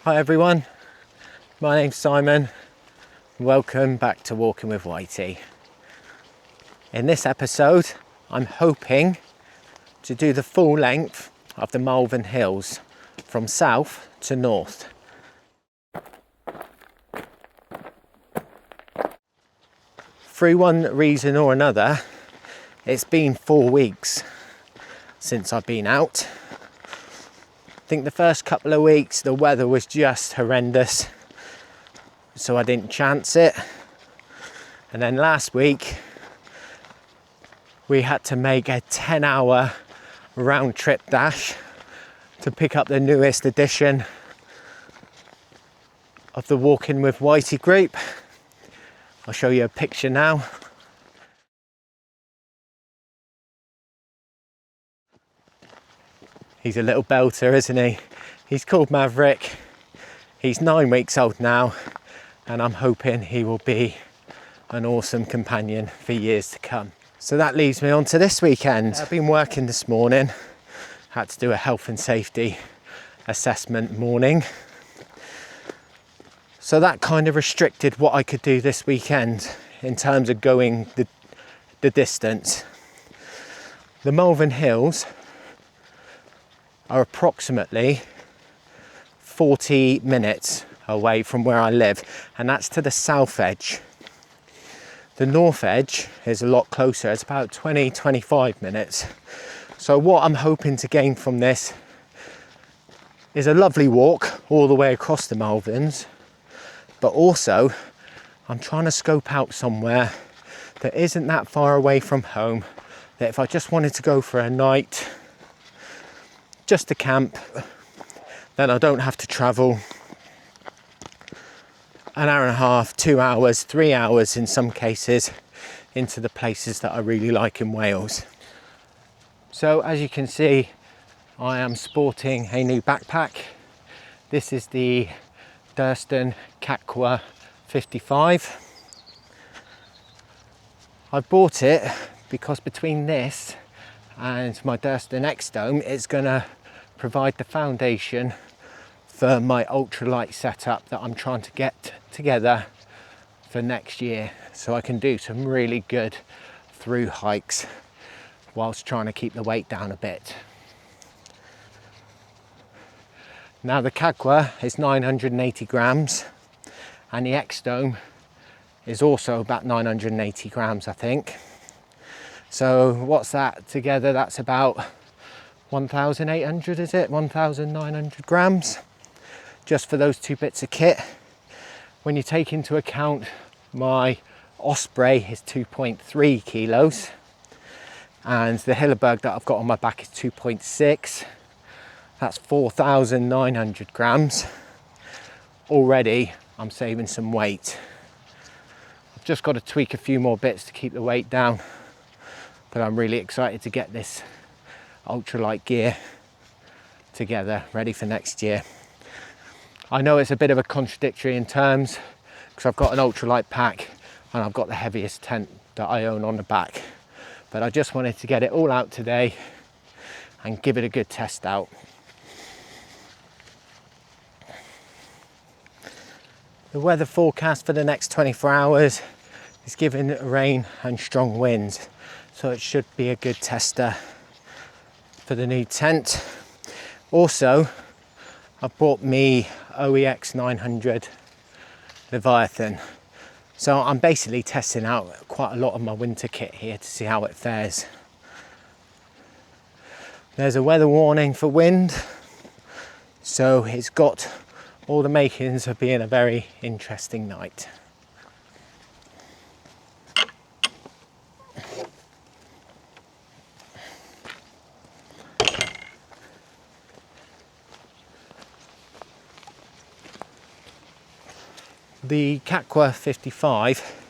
Hi everyone, my name's Simon. Welcome back to Walking with Whitey. In this episode, I'm hoping to do the full length of the Malvern Hills from south to north. Through one reason or another, it's been 4 weeks since I've been out. I think the first couple of weeks the weather was just horrendous, so I didn't chance it. And then last week we had to make a 10-hour round trip dash to pick up the newest edition of the Walking with Whitey group. I'll show you a picture now. He's a little belter, isn't he? He's called Maverick. He's 9 weeks old now, and I'm hoping he will be an awesome companion for years to come. So that leads me on to this weekend. I've been working this morning, had to do a health and safety assessment morning. So that kind of restricted what I could do this weekend in terms of going the distance. The Malvern Hills are approximately 40 minutes away from where I live, and that's to the south edge. The north edge is a lot closer, it's about 20-25 minutes. So what I'm hoping to gain from this is a lovely walk all the way across the Malverns, but also I'm trying to scope out somewhere that isn't that far away from home, that if I just wanted to go for a night, just to camp, then I don't have to travel an hour and a half, 2 hours, 3 hours in some cases into the places that I really like in Wales. So as you can see, I am sporting a new backpack. This is the Durston Kakwa 55. I bought it because between this and my Durston X-Dome, it's going to provide the foundation for my ultralight setup that I'm trying to get together for next year, so I can do some really good through hikes whilst trying to keep the weight down a bit. Now the Kakwa is 980 grams and the X-Dome is also about 980 grams, I think. So what's that together? That's about 1,800, is it? 1,900 grams just for those two bits of kit. When you take into account my Osprey is 2.3 kilos and the Hilleberg that I've got on my back is 2.6, that's 4,900 grams. Already I'm saving some weight. I've just got to tweak a few more bits to keep the weight down, but I'm really excited to get this ultralight gear together, ready for next year. I know it's a bit of a contradictory in terms because I've got an ultralight pack and I've got the heaviest tent that I own on the back, but I just wanted to get it all out today and give it a good test out. The weather forecast for the next 24 hours is giving rain and strong winds, so it should be a good tester for the new tent. Also, I've bought me OEX 900 Leviathan, so I'm basically testing out quite a lot of my winter kit here to see how it fares. There's a weather warning for wind, so it's got all the makings of being a very interesting night. The Kakwa 55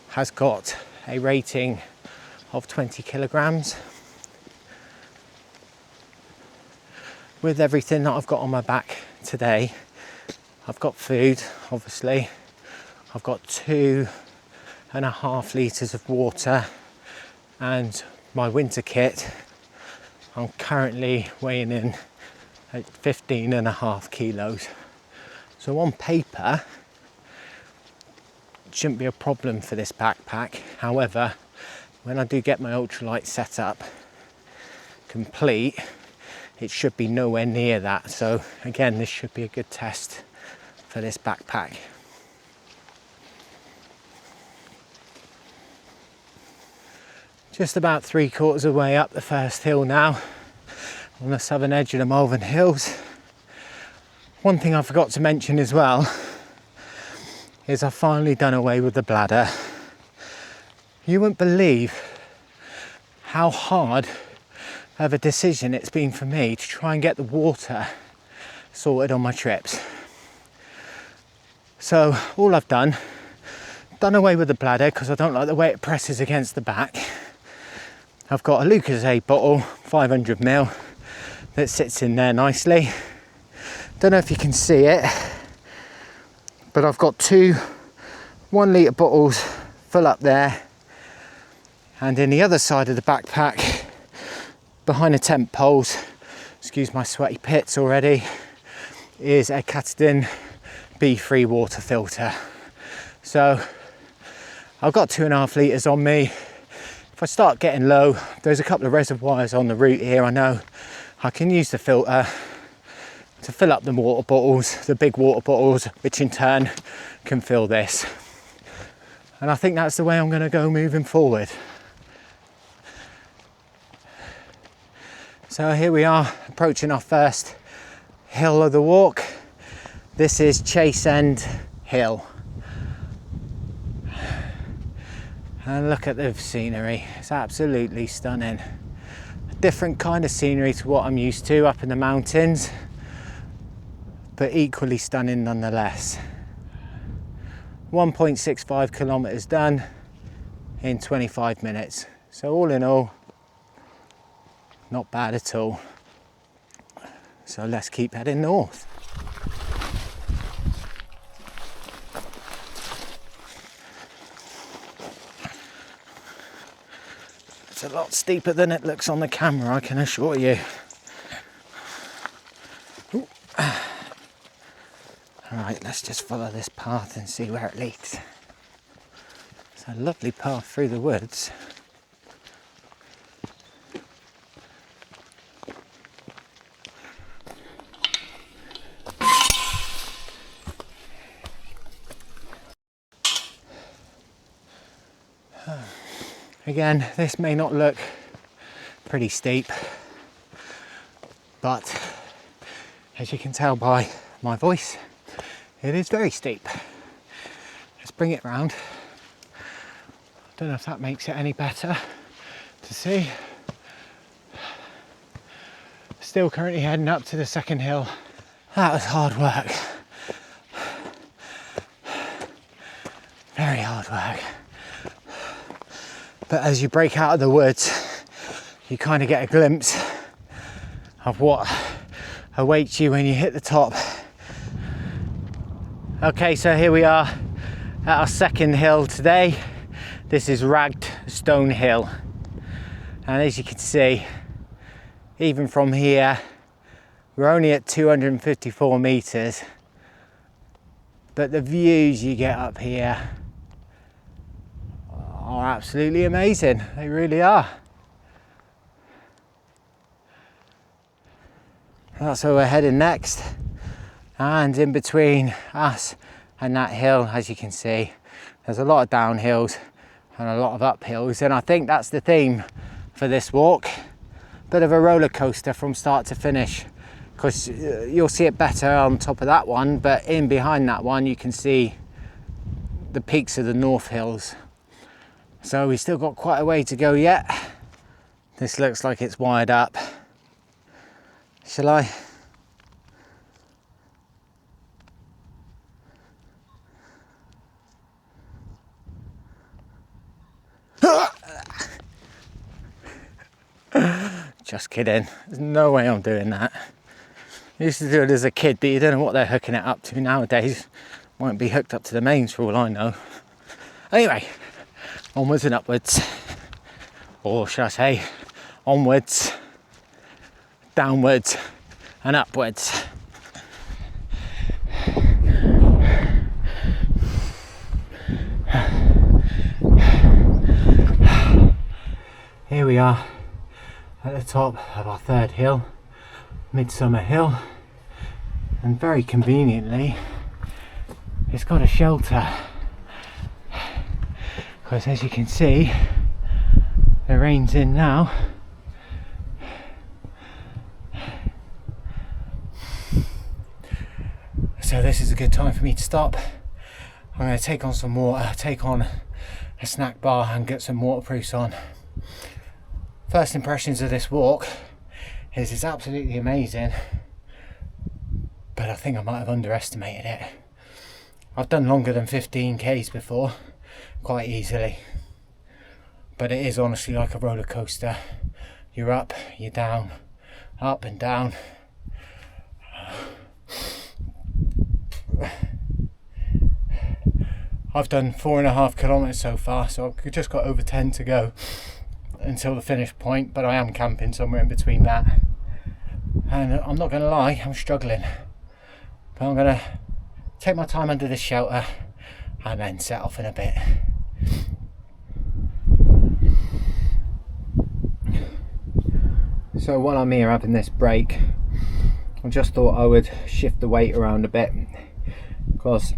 has got a rating of 20 kilograms. With everything that I've got on my back today, I've got food, obviously. I've got 2.5 litres of water and my winter kit. I'm currently weighing in at 15.5 kilos. So on paper, it shouldn't be a problem for this backpack. However, when I do get my ultralight set up complete, it should be nowhere near that. So again, this should be a good test for this backpack. Just about 3/4 of the way up the first hill now, on the southern edge of the Malvern Hills. One thing I forgot to mention as well is I've finally done away with the bladder. You wouldn't believe how hard of a decision it's been for me to try and get the water sorted on my trips. So all I've done away with the bladder because I don't like the way it presses against the back. I've got a Lucozade bottle, 500 ml, that sits in there nicely. Don't know if you can see it, but I've got 2 1 litre bottles full up there, and in the other side of the backpack, behind the tent poles, excuse my sweaty pits already, is a Catadin B3 water filter. So I've got 2.5 litres on me. If I start getting low, there's a couple of reservoirs on the route here. I know I can use the filter to fill up the water bottles, the big water bottles, which in turn can fill this. And I think that's the way I'm going to go moving forward. So here we are, approaching our first hill of the walk. This is Chase End Hill. And look at the scenery, it's absolutely stunning. A different kind of scenery to what I'm used to up in the mountains, but equally stunning nonetheless. 1.65 kilometers done in 25 minutes. So all in all, not bad at all. So let's keep heading north. It's a lot steeper than it looks on the camera, I can assure you. Alright, let's just follow this path and see where it leads. It's a lovely path through the woods. Again, this may not look pretty steep, but as you can tell by my voice, it is very steep. Let's bring it round. I don't know if that makes it any better to see. Still currently heading up to the second hill. That was hard work. Very hard work. But as you break out of the woods, you kind of get a glimpse of what awaits you when you hit the top. Okay, so here we are at our second hill today. This is Ragged Stone Hill. And as you can see, even from here, we're only at 254 meters, but the views you get up here are absolutely amazing. They really are. That's where we're heading next. And in between us and that hill, as you can see, there's a lot of downhills and a lot of uphills. And I think that's the theme for this walk. Bit of a roller coaster from start to finish, because you'll see it better on top of that one, but in behind that one you can see the peaks of the North Hills. So we've still got quite a way to go yet. This looks like it's wired up. Shall I? Just kidding. There's no way I'm doing that. I used to do it as a kid, but you don't know what they're hooking it up to nowadays. Might be hooked up to the mains for all I know. Anyway, onwards and upwards. Or should I say, onwards, downwards and upwards. Here we are at the top of our third hill, Midsummer Hill, and very conveniently it's got a shelter, because as you can see the rain's in now. So this is a good time for me to stop. I'm going to take on some water, take on a snack bar and get some waterproofs on. First impressions of this walk is it's absolutely amazing, but I think I might have underestimated it. I've done longer than 15 k's before, quite easily, but it is honestly like a roller coaster. You're up, you're down, up and down. I've done 4.5 kilometers so far, so I've just got over 10 to go until the finish point, but I am camping somewhere in between that, and I'm not going to lie, I'm struggling, but I'm going to take my time under this shelter and then set off in a bit. So while I'm here having this break, I just thought I would shift the weight around a bit, because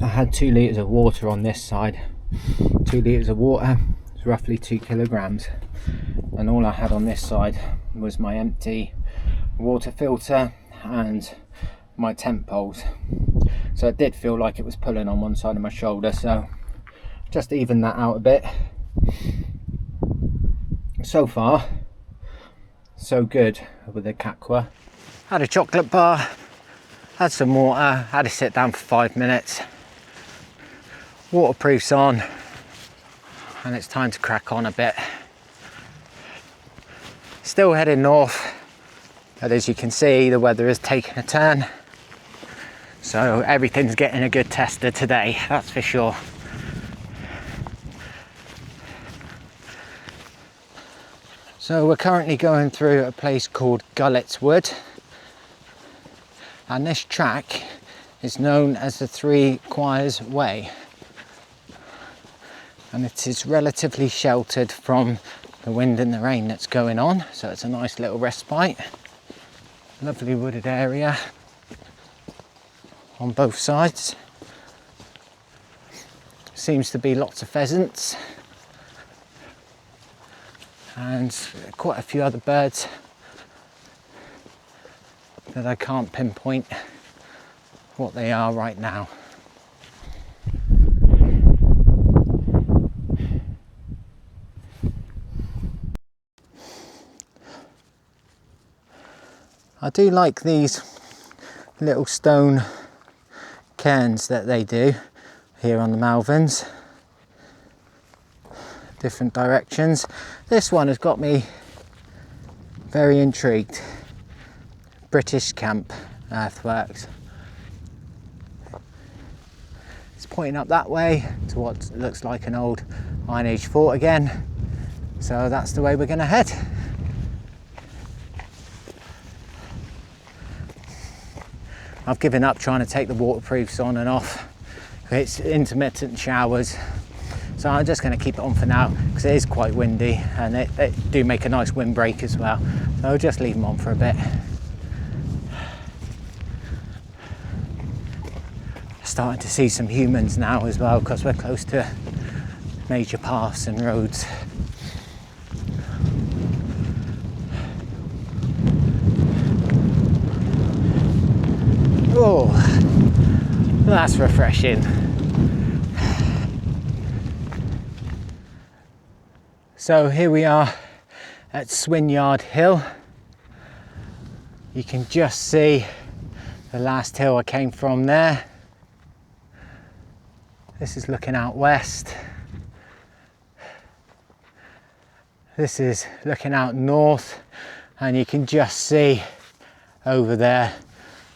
I had 2 litres of water on this side. 2 litres of water is roughly 2 kilograms, and all I had on this side was my empty water filter and my tent poles. So it did feel like it was pulling on one side of my shoulder, so just even that out a bit. So far so good with the Kakwa. Had a chocolate bar, had some water, had to sit down for 5 minutes. Waterproof's on, and it's time to crack on a bit. Still heading north, but as you can see the weather is taking a turn, so everything's getting a good tester today, that's for sure. So we're currently going through a place called Gullet's Wood, and this track is known as the Three Choirs Way, and it is relatively sheltered from the wind and the rain that's going on, so it's a nice little respite. Lovely wooded area on both sides. Seems to be lots of pheasants and quite a few other birds that I can't pinpoint what they are right now. I do like these little stone cairns that they do here on the Malverns. Different directions. This one has got me very intrigued. British Camp Earthworks. It's pointing up that way to what looks like an old Iron Age fort again. So that's the way we're going to head. I've given up trying to take the waterproofs on and off. It's intermittent showers. So I'm just going to keep it on for now because it is quite windy, and they do make a nice windbreak as well. So I'll just leave them on for a bit. Starting to see some humans now as well because we're close to major paths and roads. Oh, that's refreshing. So here we are at Swinyard Hill. You can just see the last hill I came from there. This is looking out west. This is looking out north, and you can just see over there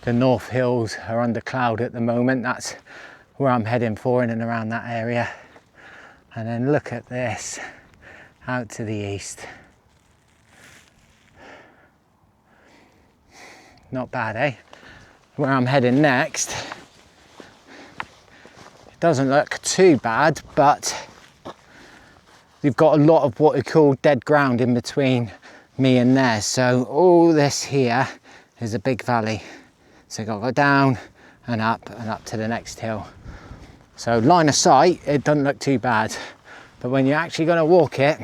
the North Hills are under cloud at the moment. That's where I'm heading for, in and around that area. And then look at this out to the east. not bad, eh? Where I'm heading next, it doesn't look too bad, but you've got a lot of what we call dead ground in between me and there. So all this here is a big valley. So you've got to go down and up to the next hill. So line of sight, it doesn't look too bad. But when you're actually going to walk it,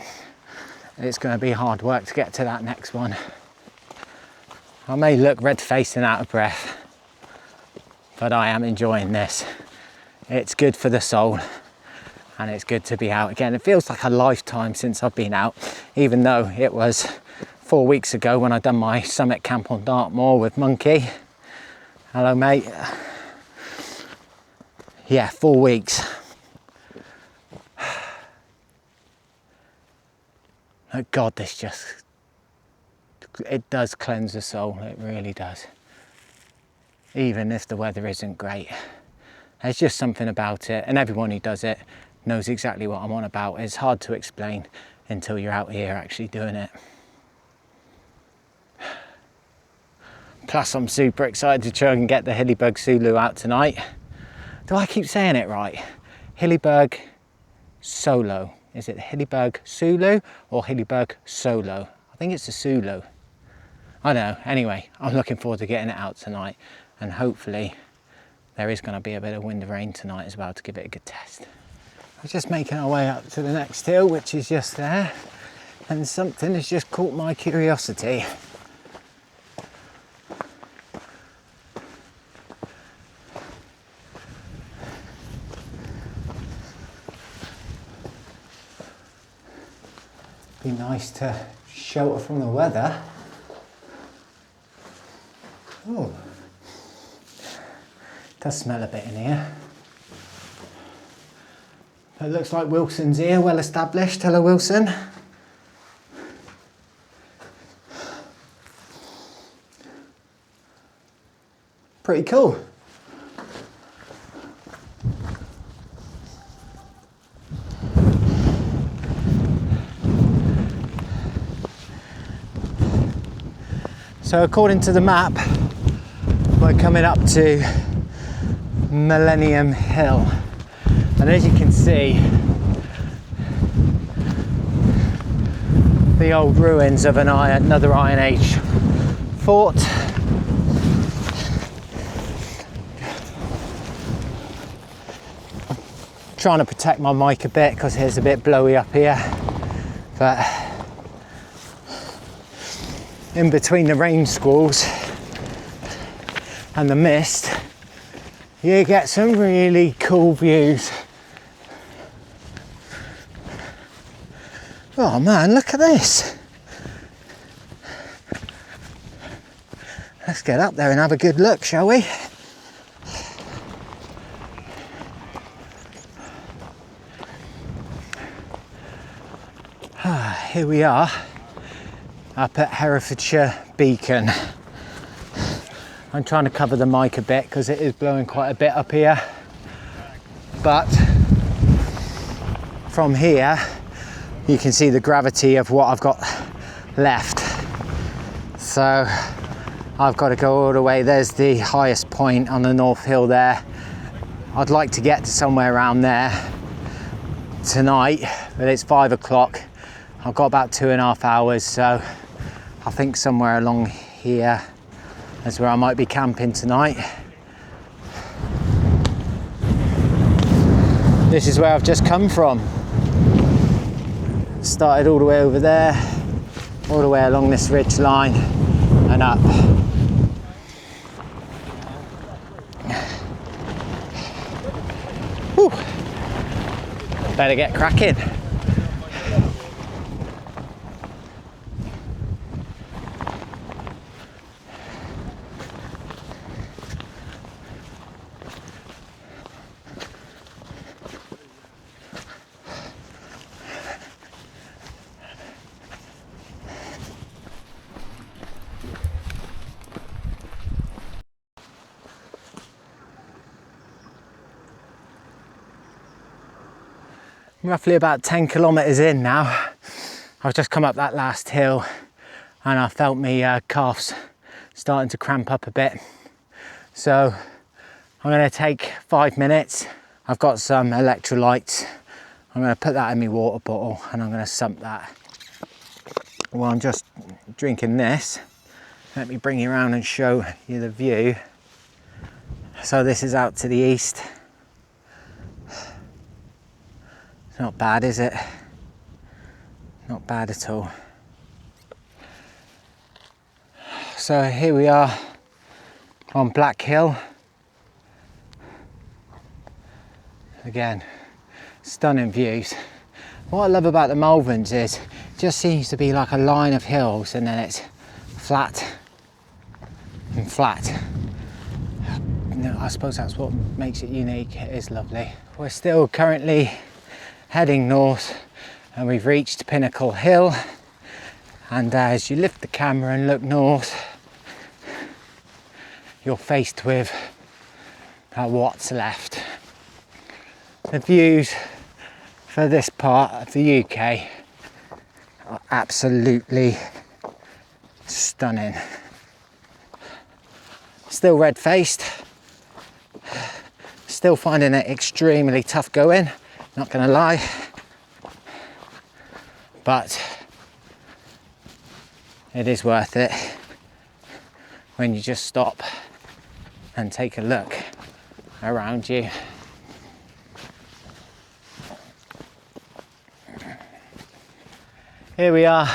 it's going to be hard work to get to that next one. I may look red-faced and out of breath, but I am enjoying this. It's good for the soul, and it's good to be out again. It feels like a lifetime since I've been out, even though it was 4 weeks ago when I done my summit camp on Dartmoor with Monkey. Hello, mate. Yeah, 4 weeks. Oh God, this just, it does cleanse the soul, it really does. Even if the weather isn't great. There's just something about it, and everyone who does it knows exactly what I'm on about. It's hard to explain until you're out here actually doing it. Plus I'm super excited to try and get the Hilleberg Soulo out tonight. Do I keep saying it right? Hilleberg Soulo. Is it Hilleberg Soulo or Hilleberg Soulo? I think it's a Soulo. I don't know. Anyway, I'm looking forward to getting it out tonight, and hopefully there is going to be a bit of wind and rain tonight as well to give it a good test. We're just making our way up to the next hill, which is just there, and something has just caught my curiosity. Be nice to shelter from the weather. Oh, it does smell a bit in here. It looks like Wilson's here, well established. Hello, Wilson. Pretty cool. So according to the map, we're coming up to Millennium Hill. And as you can see, the old ruins of another Iron Age fort. Trying to protect my mic a bit because it's a bit blowy up here, but in between the rain squalls and the mist, you get some really cool views. Oh man, look at this. Let's get up there and have a good look, shall we? Here we are, up at Herefordshire Beacon. I'm trying to cover the mic a bit because it is blowing quite a bit up here. But from here, you can see the gravity of what I've got left. So I've got to go all the way. There's the highest point on the North Hill there. I'd like to get to somewhere around there tonight, but it's 5 o'clock. I've got about 2.5 hours, so I think somewhere along here is where I might be camping tonight. This is where I've just come from. Started all the way over there, all the way along this ridge line and up. Whew. Better get cracking. Roughly about 10 kilometres in now. I've just come up that last hill and I felt my calves starting to cramp up a bit. So I'm going to take 5 minutes. I've got some electrolytes. I'm going to put that in my water bottle and I'm going to sump that. While I'm just drinking this, let me bring you around and show you the view. So this is out to the east. It's not bad, is it? Not bad at all. So here we are on Black Hill. Again, stunning views. What I love about the Malverns is it just seems to be like a line of hills and then it's flat and flat. I suppose that's what makes it unique. It is lovely. We're still currently heading north and we've reached Pinnacle Hill, and as you lift the camera and look north, you're faced with what's left. The views for this part of the UK are absolutely stunning. Still red-faced, still finding it extremely tough going, not gonna lie, but it is worth it when you just stop and take a look around you. Here we are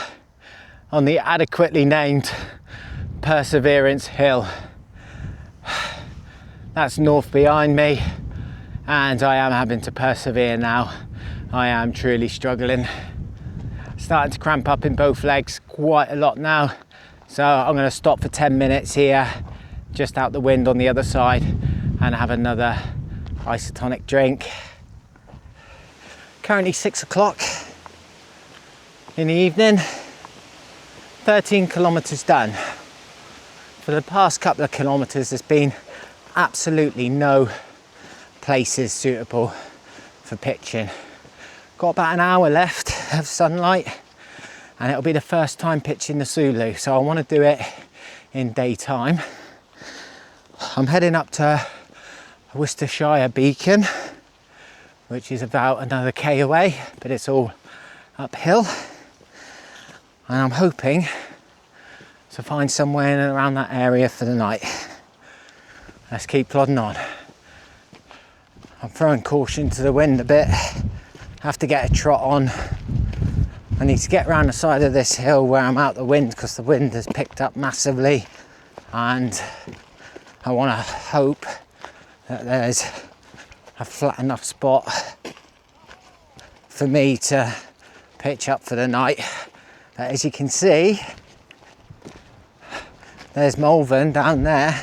on the adequately named Perseverance Hill. That's north behind me, and I am having to persevere now. I am truly struggling. Starting to cramp up in both legs quite a lot now, so I'm going to stop for 10 minutes here, just out the wind on the other side, and have another isotonic drink. Currently 6 o'clock in the evening, 13 kilometres done. For the past couple of kilometres there's been absolutely no places suitable for pitching. Got about an hour left of sunlight and it'll be the first time pitching the Soulo, so I want to do it in daytime. I'm heading up to Worcestershire Beacon, which is about another K away, but it's all uphill, and I'm hoping to find somewhere in and around that area for the night. Let's keep plodding on. I'm throwing caution to the wind a bit. Have to get a trot on. I need to get around the side of this hill where I'm out the wind because the wind has picked up massively, and I want to hope that there's a flat enough spot for me to pitch up for the night. But as you can see, there's Malvern down there,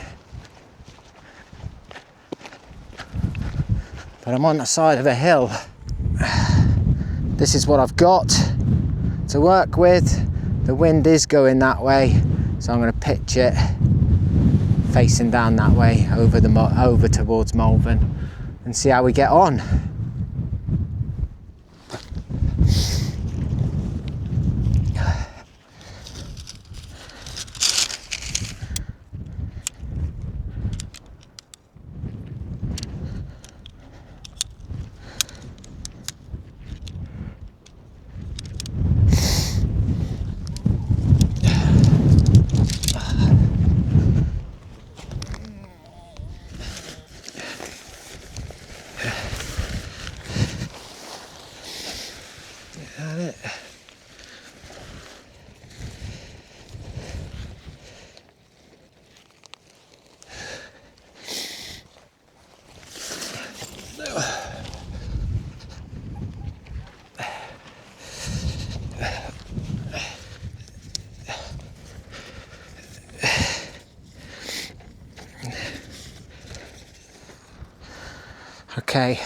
but I'm on the side of a hill. This is what I've got to work with. The wind is going that way, so I'm going to pitch it facing down that way over towards Malvern and see how we get on. Okay,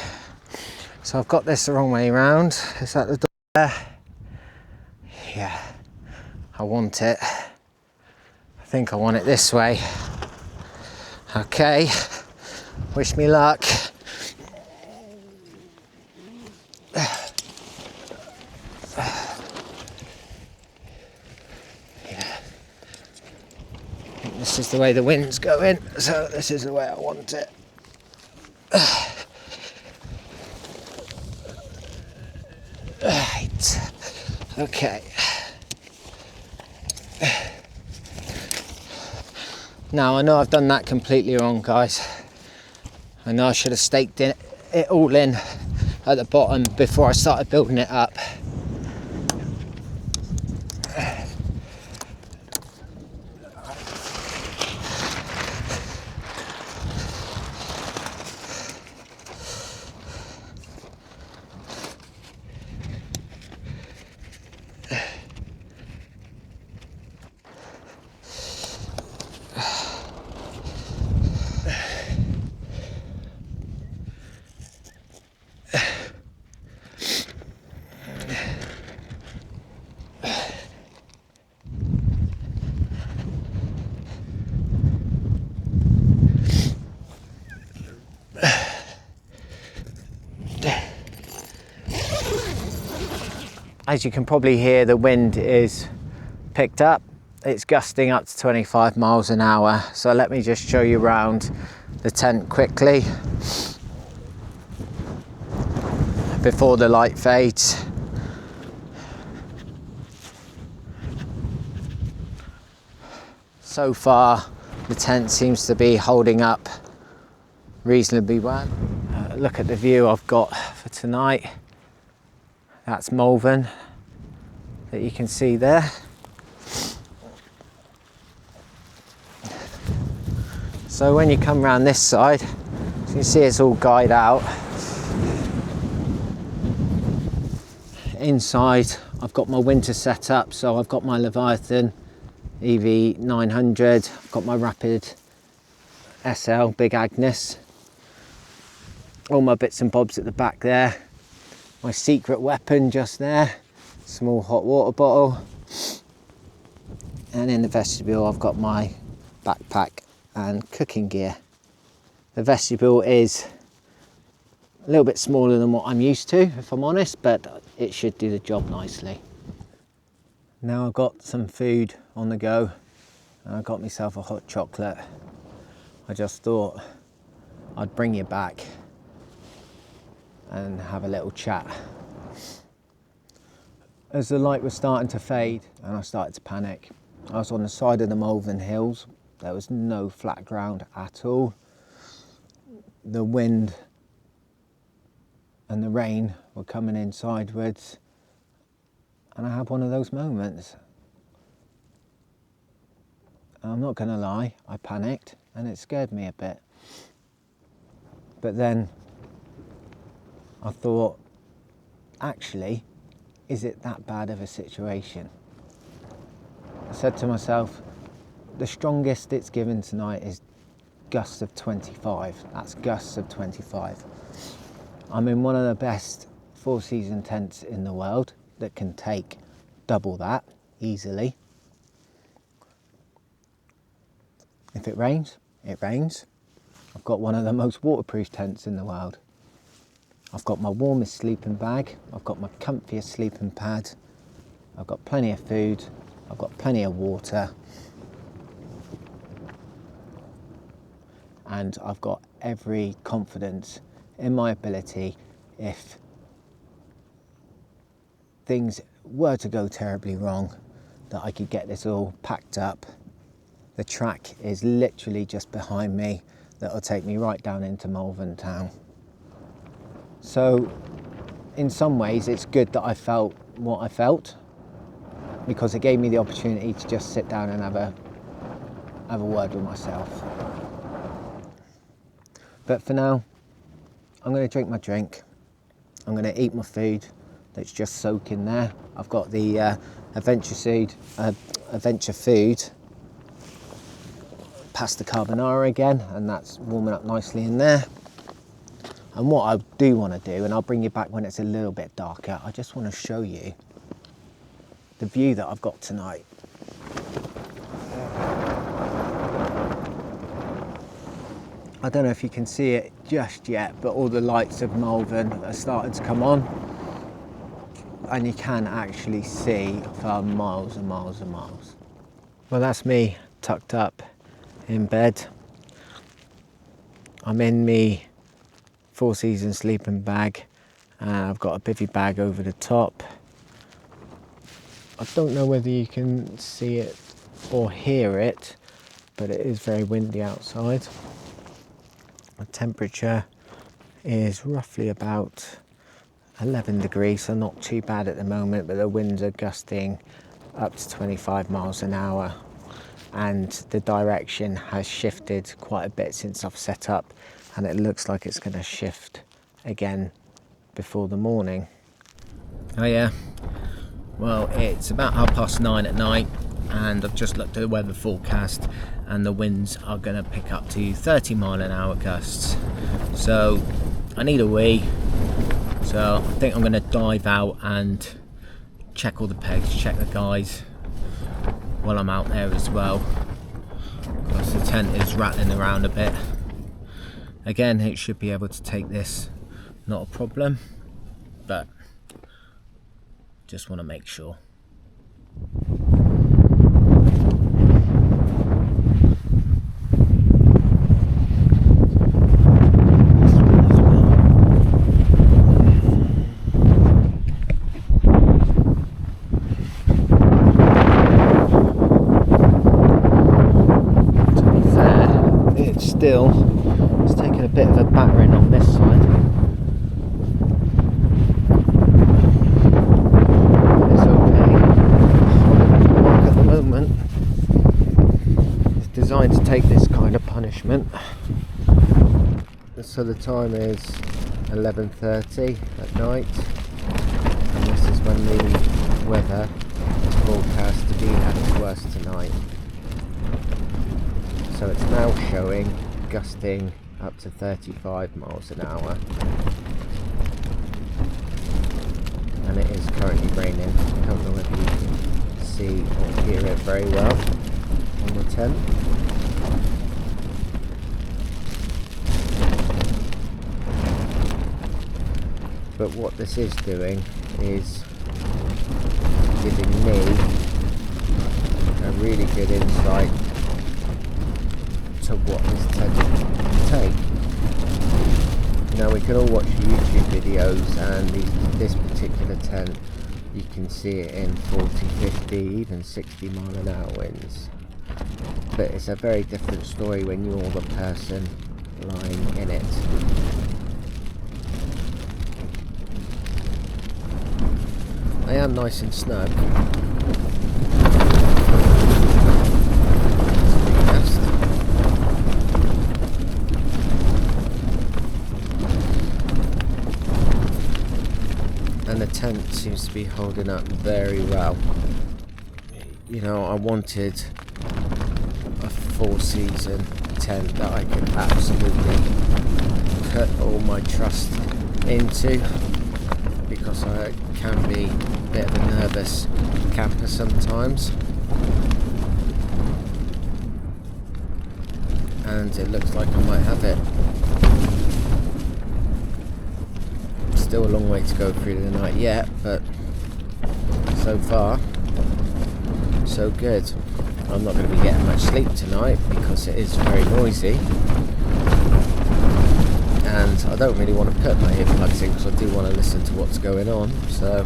so I've got this the wrong way around. Is that the door there? Yeah, I want it. I think I want it this way. Okay, wish me luck. This is the way the wind's going, so this is the way I want it. Right, okay. Now I know I've done that completely wrong, guys. I know I should have staked it all in at the bottom before I started building it up. As you can probably hear, the wind is picked up. It's gusting up to 25 miles an hour. So let me just show you around the tent quickly before the light fades. So far, the tent seems to be holding up reasonably well. Look at the view I've got for tonight. That's Malvern that you can see there. So when you come around this side, so you can see it's all guyed out. Inside, I've got my winter set up, so I've got my Leviathan EV 900, I've got my Rapid SL Big Agnes, all my bits and bobs at the back there. My secret weapon just there, small hot water bottle, and in the vestibule I've got my backpack and cooking gear. The vestibule is a little bit smaller than what I'm used to, if I'm honest, but it should do the job nicely. Now I've got some food on the go, and I got myself a hot chocolate. I just thought I'd bring you back and have a little chat. As the light was starting to fade and I started to panic, I was on the side of the Malvern Hills. There was no flat ground at all. The wind and the rain were coming in sideways, and I had one of those moments. I'm not gonna lie, I panicked and it scared me a bit. But then I thought, actually, is it that bad of a situation? I said to myself, the strongest it's given tonight is gusts of 25. That's gusts of 25. I'm in one of the best four-season tents in the world that can take double that easily. If it rains, it rains. I've got one of the most waterproof tents in the world. I've got my warmest sleeping bag, I've got my comfiest sleeping pad, I've got plenty of food, I've got plenty of water, and I've got every confidence in my ability, if things were to go terribly wrong, that I could get this all packed up. The track is literally just behind me, that'll take me right down into Malvern town. So in some ways it's good that I felt what I felt, because it gave me the opportunity to just sit down and have a word with myself. But for now, I'm going to drink my drink, I'm going to eat my food that's just soaking there. I've got the Adventure Food pasta carbonara again, and that's warming up nicely in there. And what I do want to do, and I'll bring you back when it's a little bit darker, I just want to show you the view that I've got tonight. I don't know if you can see it just yet, but all the lights of Malvern are starting to come on, and you can actually see for miles and miles and miles. Well, that's me tucked up in bed. I'm in me 4 Seasons sleeping bag and I've got a bivvy bag over the top. I don't know whether you can see it or hear it, but it is very windy outside. The temperature is roughly about 11 degrees, so not too bad at the moment, but the winds are gusting up to 25 miles an hour and the direction has shifted quite a bit since I've set up, and it looks like it's going to shift again before the morning. Oh yeah, well, it's about 9:30 at night and I've just looked at the weather forecast and the winds are going to pick up to 30 mile an hour gusts, so I need a wee. So I think I'm going to dive out and check all the pegs, check the guys while I'm out there as well, because the tent is rattling around a bit. Again, it should be able to take this, not a problem, but just want to make sure. It's taken a bit of a battering on this side. It's okay. Work at the moment. It's designed to take this kind of punishment. So the time is 11:30 at night, and this is when the weather is forecast to be at its worst tonight. So it's now showing gusting up to 35 miles an hour, and it is currently raining. I don't know whether you can see or hear it very well on the tent. But what this is doing is giving me a really good insight to what this tent can take. Now, we can all watch YouTube videos, and this particular tent, you can see it in 40, 50, even 60 mile an hour winds. But it's a very different story when you're the person lying in it. I am nice and snug. And the tent seems to be holding up very well. You know, I wanted a 4 season tent that I could absolutely put all my trust into, because I can be a bit of a nervous camper sometimes. And it looks like I might have it. Still a long way to go through the night yet, but so far so good. I'm not going to be getting much sleep tonight because it is very noisy, and I don't really want to put my earplugs in because I do want to listen to what's going on. So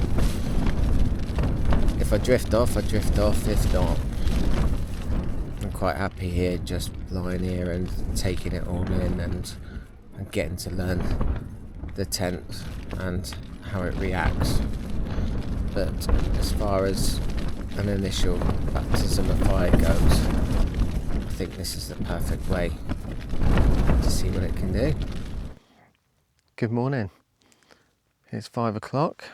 if I drift off, I drift off. If not, I'm quite happy here, just lying here and taking it all in and getting to learn the tent and how it reacts. But as far as an initial baptism of fire goes, I think this is the perfect way to see what it can do. Good morning. It's 5 o'clock.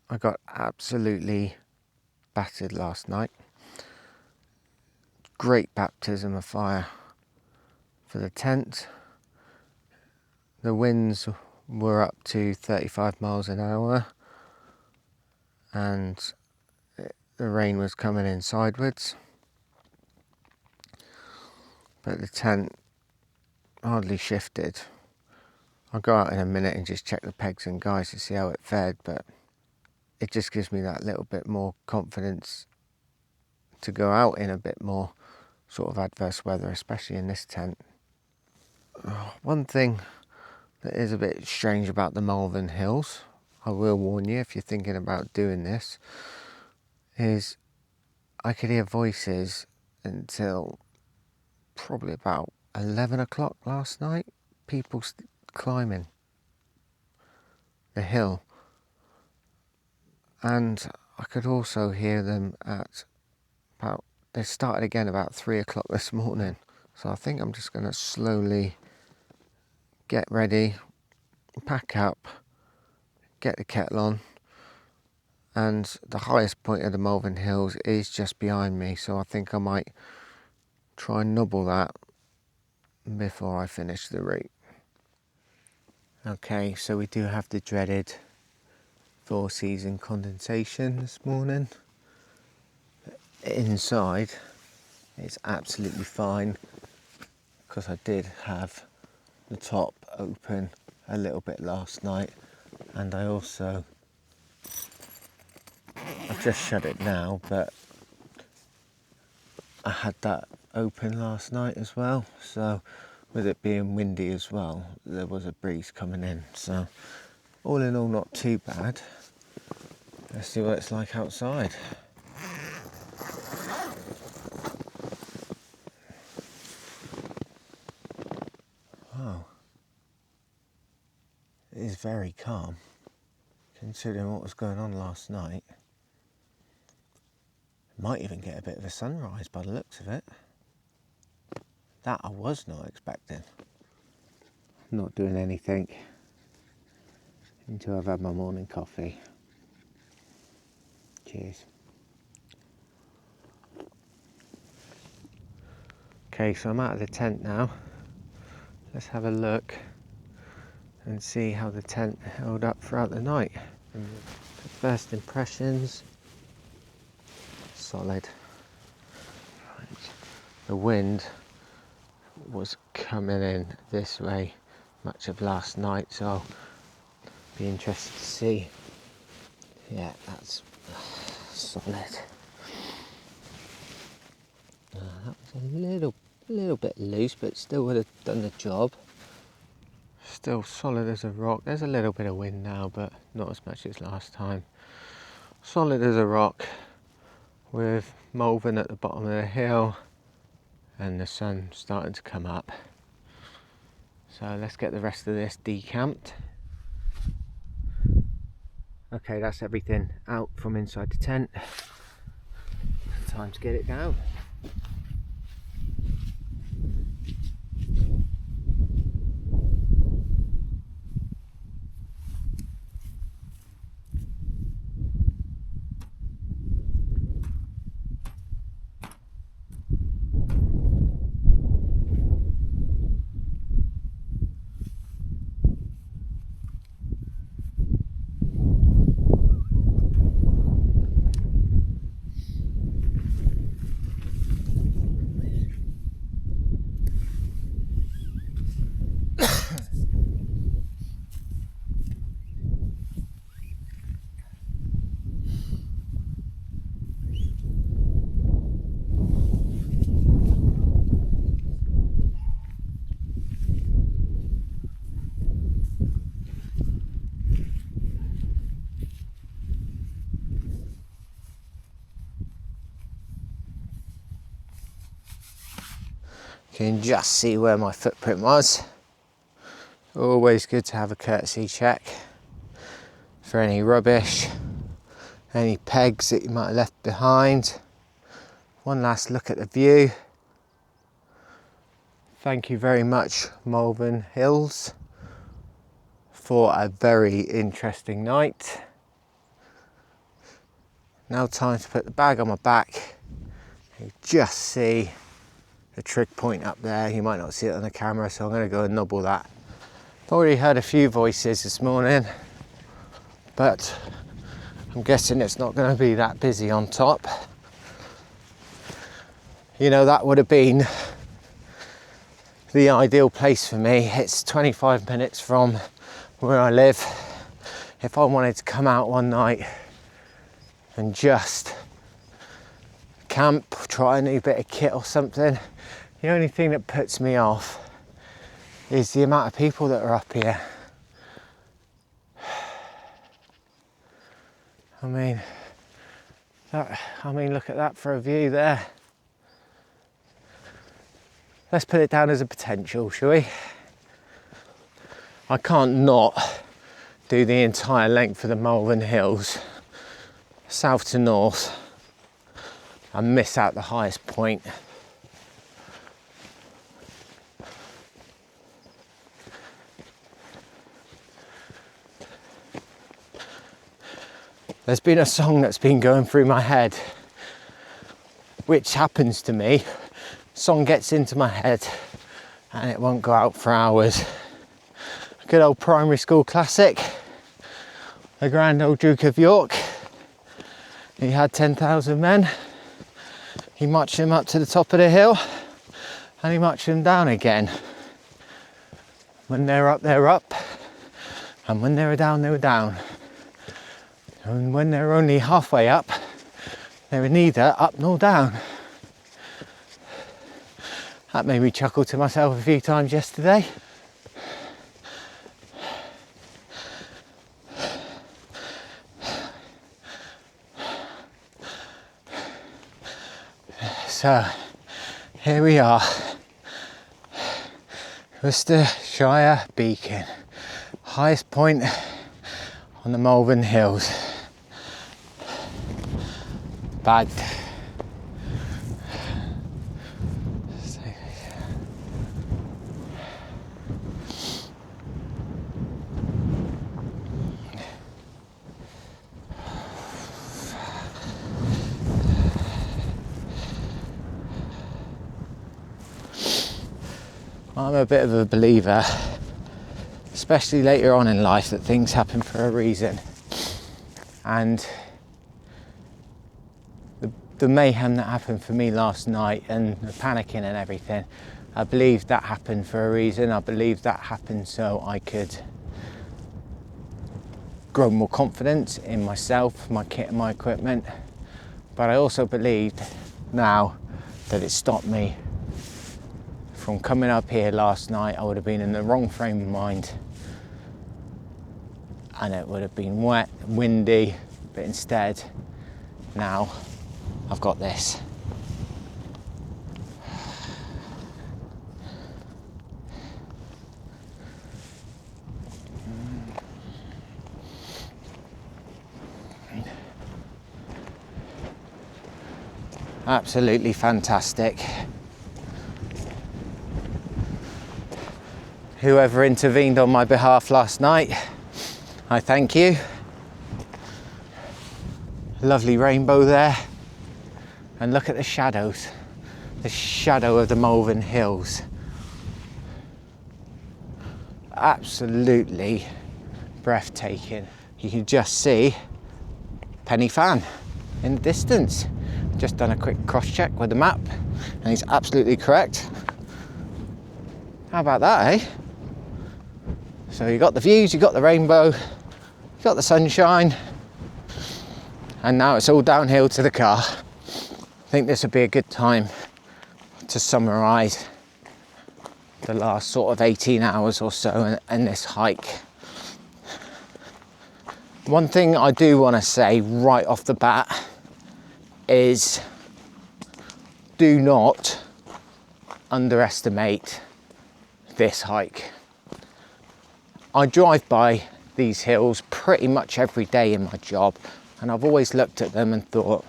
I got absolutely battered last night. Great baptism of fire for the tent. The winds were up to 35 miles an hour, and the rain was coming in sideways. But the tent hardly shifted. I'll go out in a minute and just check the pegs and guys to see how it fared, but it just gives me that little bit more confidence to go out in a bit more sort of adverse weather, especially in this tent. One thing that is a bit strange about the Malvern Hills, I will warn you if you're thinking about doing this, is I could hear voices until probably about 11 o'clock last night, people climbing the hill. And I could also hear them at about, they started again about 3 o'clock this morning. So I think I'm just going to slowly get ready, pack up, get the kettle on. And the highest point of the Malvern Hills is just behind me, so I think I might try and nobble that before I finish the route. Okay, so we do have the dreaded 4-season condensation this morning. Inside it's absolutely fine because I did have the top open a little bit last night, and I've just shut it now, but I had that open last night as well, so with it being windy as well, there was a breeze coming in, so all in all not too bad. Let's see what it's like outside. Wow, it is very calm considering what was going on last night. Might even get a bit of a sunrise by the looks of it. That I was not expecting. Not doing anything until I've had my morning coffee. Cheers. Okay, so I'm out of the tent now. Let's have a look and see how the tent held up throughout the night. And the first impressions, solid. Right. The wind was coming in this way much of last night, so I'll be interested to see. Yeah, that's solid. That was a little bit loose, but still would have done the job. Still solid as a rock. There's a little bit of wind now, but not as much as last time. Solid as a rock, with Malvern at the bottom of the hill and the sun starting to come up. So let's get the rest of this decamped. Okay, that's everything out from inside the tent. Time to get it down. You can just see where my footprint was. Always good to have a courtesy check for any rubbish, any pegs that you might have left behind. One last look at the view. Thank you very much, Malvern Hills, for a very interesting night. Now time to put the bag on my back. You just see the trig point up there. You might not see it on the camera, so I'm going to go and nobble that. I've already heard a few voices this morning, but I'm guessing it's not going to be that busy on top. You know, that would have been the ideal place for me. It's 25 minutes from where I live. If I wanted to come out one night and just camp, try a new bit of kit or something. The only thing that puts me off is the amount of people that are up here. I mean, look at that for a view there. Let's put it down as a potential, shall we? I can't not do the entire length of the Malvern Hills, south to north, and miss out the highest point. There's been a song that's been going through my head, which happens to me. Song gets into my head and it won't go out for hours. A good old primary school classic, the Grand Old Duke of York. He had 10,000 men. He marched them up to the top of the hill and he marched them down again. When they're up, and when they were down, they were down. And when they were only halfway up, they were neither up nor down. That made me chuckle to myself a few times yesterday. So, here we are, Worcestershire Beacon, highest point on the Malvern Hills. Bagged. I'm a bit of a believer, especially later on in life, that things happen for a reason. And the mayhem that happened for me last night and the panicking and everything, I believe that happened for a reason. I believe that happened so I could grow more confidence in myself, my kit and my equipment. But I also believed now that it stopped me from coming up here last night. I would have been in the wrong frame of mind and it would have been wet, windy, but instead now I've got this. Absolutely fantastic. Whoever intervened on my behalf last night, I thank you. Lovely rainbow there. And look at the shadows. The shadow of the Malvern Hills. Absolutely breathtaking. You can just see Penny Fan in the distance. Just done a quick cross check with the map and he's absolutely correct. How about that, eh? So you got the views, you got the rainbow, you got the sunshine, and now it's all downhill to the car. I think this would be a good time to summarise the last sort of 18 hours or so in this hike. One thing I do want to say right off the bat is do not underestimate this hike. I drive by these hills pretty much every day in my job, and I've always looked at them and thought,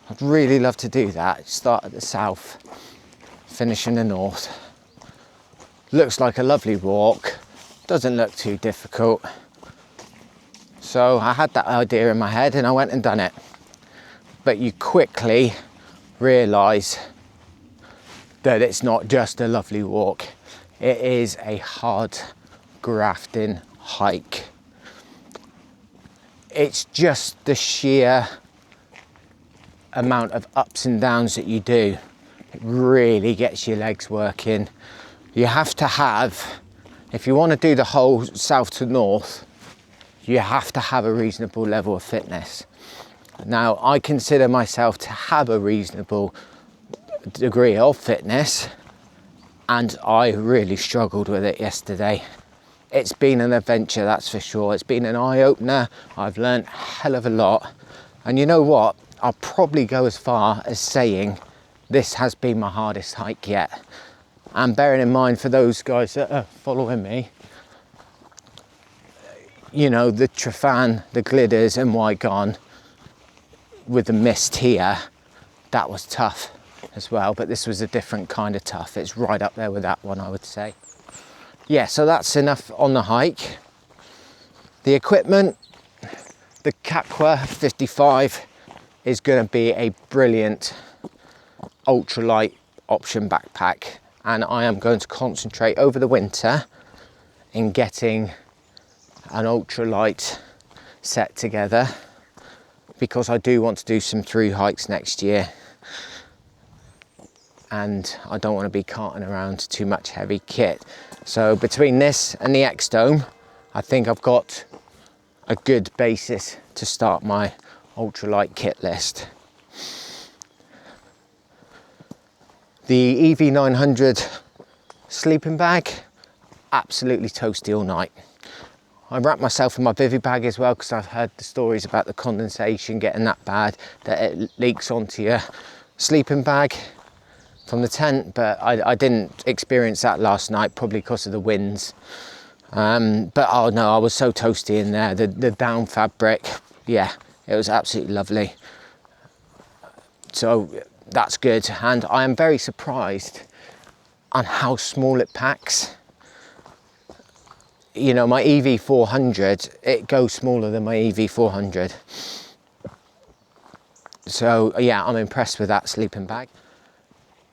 I'd really love to do that. Start at the south, finish in the north. Looks like a lovely walk, doesn't look too difficult. So I had that idea in my head and I went and done it. But you quickly realise that it's not just a lovely walk. It is a hard grafting hike. It's just the sheer amount of ups and downs that you do. It really gets your legs working. You have to have, if you want to do the whole south to north, you have to have a reasonable level of fitness. Now, I consider myself to have a reasonable degree of fitness, and I really struggled with it yesterday. It's been an adventure, that's for sure. It's been an eye-opener. I've learned a hell of a lot. And you know what? I'll probably go as far as saying this has been my hardest hike yet. And bearing in mind, for those guys that are following me, you know, the Trefan, the Glidders and Wygon with the mist here, that was tough as well, but this was a different kind of tough. It's right up there with that one, I would say. Yeah, so that's enough on the hike. The equipment, the Kakwa 55 is going to be a brilliant ultralight option backpack, and I am going to concentrate over the winter in getting an ultralight set together, because I do want to do some through hikes next year, and I don't want to be carting around too much heavy kit. So between this and the X-Dome, I think I've got a good basis to start my ultralight kit list. The EV900 sleeping bag, absolutely toasty all night. I wrapped myself in my bivy bag as well, because I've heard the stories about the condensation getting that bad that it leaks onto your sleeping bag from the tent, but I didn't experience that last night, probably because of the winds. But oh no, I was so toasty in there. The down fabric, yeah, it was absolutely lovely. So that's good, and I am very surprised on how small it packs. You know, my EV400, it goes smaller than my EV400. So yeah, I'm impressed with that sleeping bag.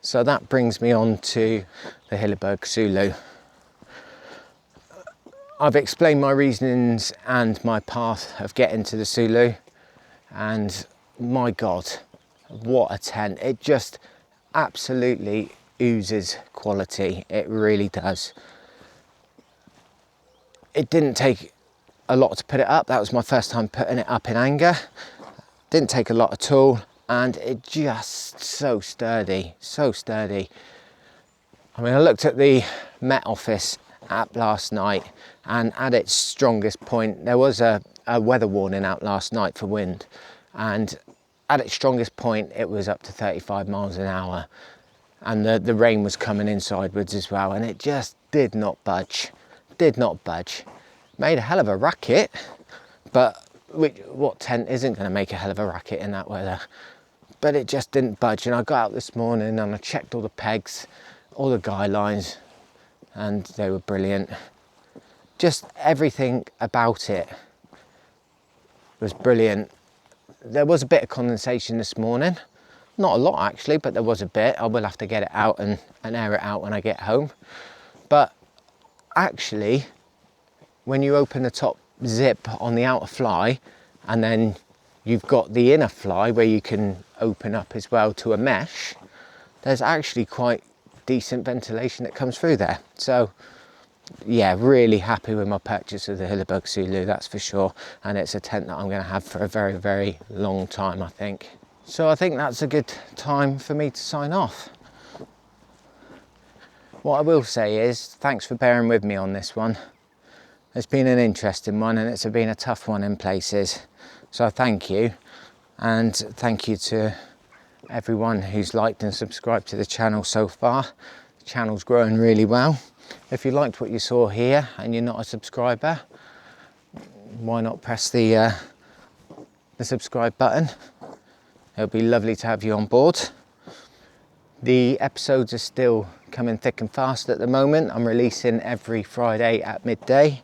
So that brings me on to the Hilleberg Soulo. I've explained my reasonings and my path of getting to the Soulo, and my God, what a tent. It just absolutely oozes quality. It really does. It didn't take a lot to put it up. That was my first time putting it up in anger. Didn't take a lot at all, and it just so sturdy, so sturdy. I mean, I looked at the Met Office app last night, and at its strongest point, there was a weather warning out last night for wind, and at its strongest point, it was up to 35 miles an hour, and the rain was coming in sideways as well, and it just did not budge. Did not budge. Made a hell of a racket, but what tent isn't going to make a hell of a racket in that weather? But it just didn't budge, and I got out this morning and I checked all the pegs, all the guy lines, and they were brilliant. Just everything about it was brilliant. There was a bit of condensation this morning, not a lot actually, but there was a bit. I will have to get it out and air it out when I get home. But actually, when you open the top zip on the outer fly, and then you've got the inner fly where you can open up as well to a mesh, there's actually quite decent ventilation that comes through there. So yeah, really happy with my purchase of the Hilleberg Soulo, that's for sure, and it's a tent that I'm going to have for a very, very long time, I think. So I think that's a good time for me to sign off. What I will say is, thanks for bearing with me on this one. It's been an interesting one, and it's been a tough one in places. So thank you, and thank you to everyone who's liked and subscribed to the channel so far. The channel's growing really well. If you liked what you saw here and you're not a subscriber, why not press the subscribe button? It'll be lovely to have you on board. The episodes are still coming thick and fast at the moment. I'm releasing every Friday at midday.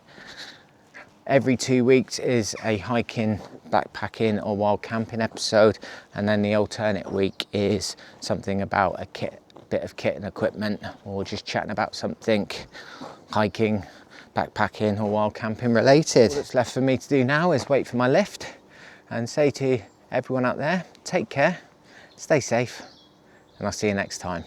Every 2 weeks is a hiking, backpacking or wild camping episode, and then the alternate week is something about a bit of kit and equipment, or just chatting about something hiking, backpacking or wild camping related. All that's left for me to do now is wait for my lift and say to everyone out there, take care, stay safe, and I'll see you next time.